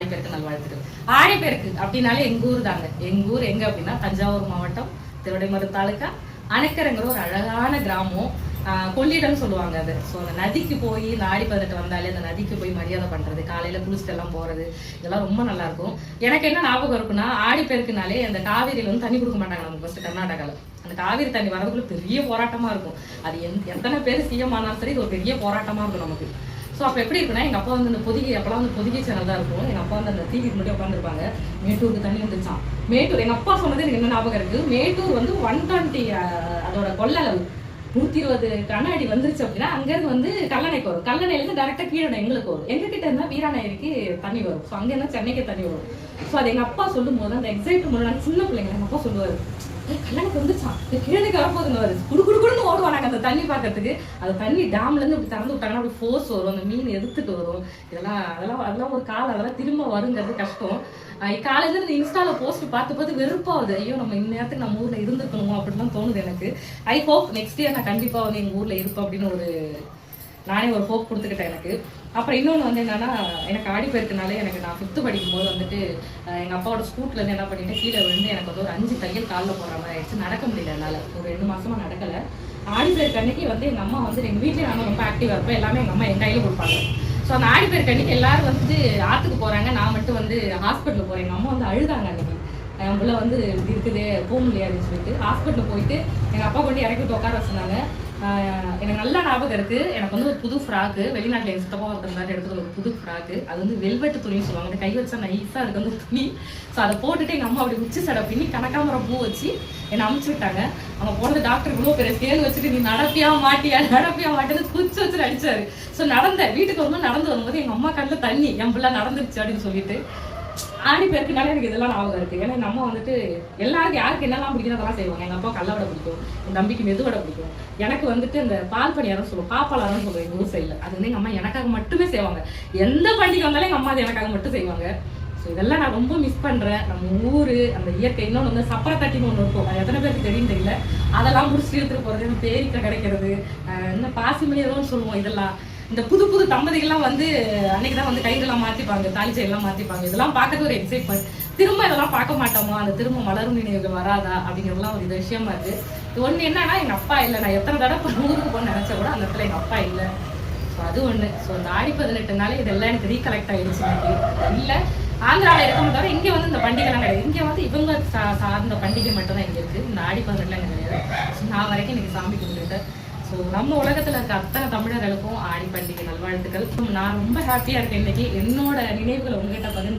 ஆடிப்பெருக்கு நல்வாழ்த்துக்கள். ஆடிப்பெருக்கு அப்படின்னாலே எங்க ஊர் தாங்க. எங்க ஊர் எங்க அப்படின்னா தஞ்சாவூர் மாவட்டம் திருவிடைமருதூர் தாலுக்கா அணைக்கரைங்கிற ஒரு அழகான கிராமம். கொள்ளிடம்னு சொல்லுவாங்க அது. ஸோ அந்த நதிக்கு போய் இந்த ஆடி 18 வந்தாலே அந்த நதிக்கு போய் மரியாதை பண்றது, காலையில குளிச்சுட்டு எல்லாம் போறது, இதெல்லாம் ரொம்ப நல்லா இருக்கும். எனக்கு என்ன ஞாபகம் இருக்குன்னா, ஆடிப்பெருக்குனாலே அந்த காவிரியில வந்து தண்ணி கொடுக்க மாட்டாங்க நமக்கு ஃபர்ஸ்ட் கர்நாடகால. அந்த காவிரி தண்ணி வரதுக்குள்ள பெரிய போராட்டமா இருக்கும். அது எத்தனை பேர் சிஎம் ஆனாலும் சரி இது ஒரு பெரிய போராட்டமா இருக்கும் நமக்கு. ஸோ அப்போ எப்படி இருக்குன்னா, எங்கள் அப்பா வந்து இந்த பொதிகை, அப்போலாம் வந்து பொதிகை சேனல் தான் இருக்கும். எங்கள் அப்பா வந்து அந்த டிவிக்கு முன்னாடி உட்காந்துருப்பாங்க. மேட்டூருக்கு தண்ணி வந்துச்சான். மேட்டூர் எங்கள் அப்பா சொன்னது எனக்கு என்ன ஞாபகம் இருக்கு, மேட்டூர் வந்து 120 அதோட கொள்ளளவு 120 கன அடி வந்துருச்சு அப்படின்னா அங்கேருந்து வந்து கல்லணைக்கு வரும். கல்லணையிலேருந்து டேரெக்டாக கீழே எங்களுக்கு வரும். எங்ககிட்ட இருந்தால் வீராணயருக்கு தண்ணி வரும். ஸோ அங்கே இருந்தால் சென்னைக்கு தண்ணி வரும். ஸோ அது எங்கள் அப்பா சொல்லும் போது அந்த எக்ஸைட் முன்னாடி சின்ன பிள்ளைங்க எங்கள் அப்பா சொல்லுவார், கல்லணைக்கு வந்துச்சான், கீழே வரப்போகுதுன்னு குடுக்குடுன்னு ஓடுவோம் நாங்கள் அந்த தண்ணி பார்க்கறதுக்கு. அந்த தண்ணி டேம்லேருந்து இப்படி திறந்து விட்டாங்கன்னா அப்படி ஃபோர்ஸ் வரும், அந்த மீன் எடுத்துட்டு வரும். அதெல்லாம் ஒரு காலம், அதெல்லாம் திரும்ப வருங்கிறது கஷ்டம். காலையில இருந்து இன்ஸ்டால போஸ்ட் பார்த்து வெறுப்பாகுது. ஐயோ நம்ம இந்நேரத்துக்கு நம்ம ஊர்ல இருந்துருக்கணும் அப்படின்னு தோணுது எனக்கு. ஐ ஹோப் நெக்ஸ்ட் இயர் நான் கண்டிப்பா வந்து எங்க ஊர்ல இருப்பேன் அப்படின்னு நானே ஒரு ஹோப் கொடுத்துக்கிட்டேன் எனக்கு. அப்புறம் இன்னொன்று வந்து என்னன்னா, எனக்கு ஆடிப்பெருக்குனாலே எனக்கு நான் 5th படிக்கும் போது வந்துட்டு எங்கள் அப்பாவோட ஸ்கூட்ல இருந்து என்ன பண்ணிட்டேன், கீழே விழுந்து எனக்கு வந்து ஒரு 5 தையல் காலில் போடுற மாதிரி ஆயிடுச்சு. நடக்க முடியல என்னால். ஒரு 2 மாசமா நடக்கலை. ஆடிப்பெருக்கு அன்னைக்கு வந்து எங்கள் அம்மா வந்து எங்கள் வீட்டில் நானும் ரொம்ப ஆக்டிவாக இருப்பேன். எல்லாமே எங்கள் அம்மா என் கையில் கொடுப்பாங்க. ஸோ அந்த ஆடிப்பெருக்கு அன்னைக்கு எல்லாரும் வந்து ஆற்றுக்கு போகிறாங்க, நான் மட்டும் வந்து ஹாஸ்பிட்டலுக்கு போகிறேன். எங்கள் அம்மா வந்து அழுதாங்க அன்னைக்கு. என் பிள்ளை வந்து இருக்குது போக முடியாதுன்னு சொல்லிட்டு ஹாஸ்பிட்டலில் போயிட்டு எங்கள் அப்பா கொண்டு இறக்கி விட்டு உட்கார வச்சுருந்தாங்க. எனக்கு நல்ல ஞாபகம் இருக்குது. எனக்கு வந்து ஒரு புது ஃப்ராக்கு, வெளிநாட்டில் எங்கள் சித்தப்பா ஒருத்தர் எடுத்துகிற ஒரு புது ஃப்ராக்கு. அது வந்து வெல்வெட்டு துணின்னு சொல்லுவாங்க. கை வச்சா நைஸாக இருக்குது அந்த துணி. ஸோ அதை போட்டுட்டு எங்கள் அம்மா அப்படி உச்சி சடை பின்னி கனகாமரம் பூ வச்சு என்னை அமுச்சு விட்டாங்க. அவங்க போனது டாக்டர் இவ்வளோ பெரிய ஸ்கேல் வச்சுட்டு நீ நடப்பியா மாட்டேன்னு குச்சி வச்சுட்டு அடிச்சாரு. ஸோ வீட்டுக்கு வரும்போது நடந்து வரும்போது எங்கள் அம்மா கண்ணில் தண்ணி, என் பிள்ளை நடந்துருச்சு அப்படின்னு சொல்லிட்டு. ஆடிப்பெருக்குனாலே எனக்கு இதெல்லாம் ஞாபகம் இருக்கு. ஏன்னா நம்ம வந்துட்டு எல்லாருக்கும் யாருக்கு என்னெல்லாம் பிடிக்கும் அதெல்லாம் செய்வாங்க. எங்கள் அப்பா கல்லவடை பிடிக்கும், என் தம்பிக்கு மெதுவடை பிடிக்கும். எனக்கு வந்துட்டு இந்த பால் பணியாரம் சொல்லுவோம், பாப்பாளாரம் சொல்லுவோம் எங்கள் ஊர் சைடில். அது வந்து எங்கள் அம்மா எனக்காக மட்டுமே செய்வாங்க. எந்த பண்டிகை வந்தாலும் எங்கள் அம்மா அது எனக்காக மட்டும் செய்வாங்க. ஸோ இதெல்லாம் நான் ரொம்ப மிஸ் பண்ணுறேன். நம்ம ஊர் அந்த இயற்கை. இன்னொன்று வந்து சப்பரை தட்டின்னு ஒன்று இருக்கும், அது எத்தனை பேருக்கு தெரியும் தெரியல. அதெல்லாம் முடிச்சுட்டு எடுத்துகிட்டு போகிறது, பேரிக்காய் கிடைக்கிறது, இந்த பாசிமணியரோன்னு சொல்லுவோம். இதெல்லாம் இந்த புது புது தம்பதிகள்லாம் வந்து அன்னைக்கு தான் வந்து கைகள்லாம் மாற்றிப்பாங்க, தாலி செயலாம் மாற்றிப்பாங்க. இதெல்லாம் பார்க்கறது ஒரு எக்ஸைட்மெண்ட். திரும்ப இதெல்லாம் பார்க்க மாட்டோமா, அந்த திரும்ப மலரும் நினைவுகள் வராதா அப்படிங்கிறதுலாம் ஒரு விஷயமா இருக்கு. இது ஒன்று என்னன்னா, எங்கள் அப்பா இல்லை. நான் எத்தனை தடவை ஊருக்கு போகணும்னு நினச்சா கூட அந்த இடத்துல எங்கள் அப்பா இல்லை. ஸோ அது ஒன்று. ஸோ அந்த ஆடி 18 இதெல்லாம் எனக்கு ரீகலெக்ட் ஆகிடுச்சு. எனக்கு இல்லை ஆந்திராவில் இருக்கணும் தவிர இங்கே வந்து இந்த பண்டிகைலாம் கிடையாது. இங்கே வந்து இவங்க சார்ந்த பண்டிகை மட்டும் தான் இங்கே இருக்குது. இந்த ஆடி 18 எனக்கு கிடையாது. ஸோ நான் வரைக்கும் எனக்கு சாமி கும்பிட்டுட்டேன். ஸோ நம்ம உலகத்தில் இருக்க அத்தனை தமிழர்களுக்கும் ஆடி பண்டிகை நல்வாழ்த்துக்கள். நான் ரொம்ப ஹாப்பியாக இருக்கேன். இன்னைக்கு என்னோட நினைவுகளை உங்ககிட்ட பகிர்ந்து